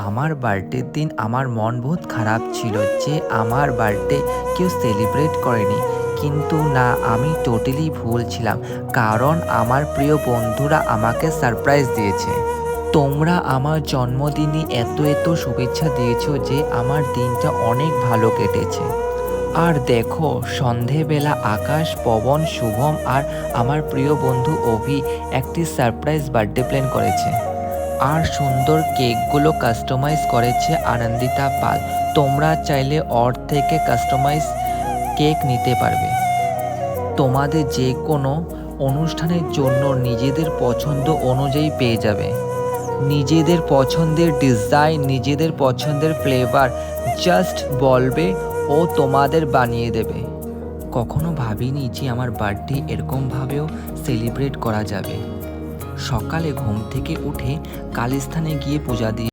আমার বার্থডের দিন আমার মন বহুত খারাপ ছিল যে আমার বার্থডে কেউ সেলিব্রেট করেনি। কিন্তু না, আমি টোটালি ভুল ছিলাম, কারণ আমার প্রিয় বন্ধুরা আমাকে সারপ্রাইজ দিয়েছে। তোমরা আমার জন্মদিনে এত এত শুভেচ্ছা দিয়েছো যে আমার দিনটা অনেক ভালো কেটেছে। আর দেখো, সন্ধেবেলা আকাশ, পবন, শুভম আর আমার প্রিয় বন্ধু অভি একটি সারপ্রাইজ বার্থডে প্ল্যান করেছে। আর সুন্দর কেকগুলো কাস্টমাইজ করেছে আনন্দিতা পাল। তোমরা চাইলে ওর থেকে কাস্টমাইজ কেক নিতে পারবে। তোমাদের যে কোনো অনুষ্ঠানের জন্য নিজেদের পছন্দ অনুযায়ী পেয়ে যাবে। নিজেদের পছন্দের ডিজাইন, নিজেদের পছন্দের ফ্লেভার জাস্ট বলবে, ও তোমাদের বানিয়ে দেবে। কখনো ভাবিনি যে আমার বার্থডে এরকমভাবেও সেলিব্রেট করা যাবে। সকালে ঘুম থেকে উঠে কালীস্থানে গিয়ে পূজা দিয়ে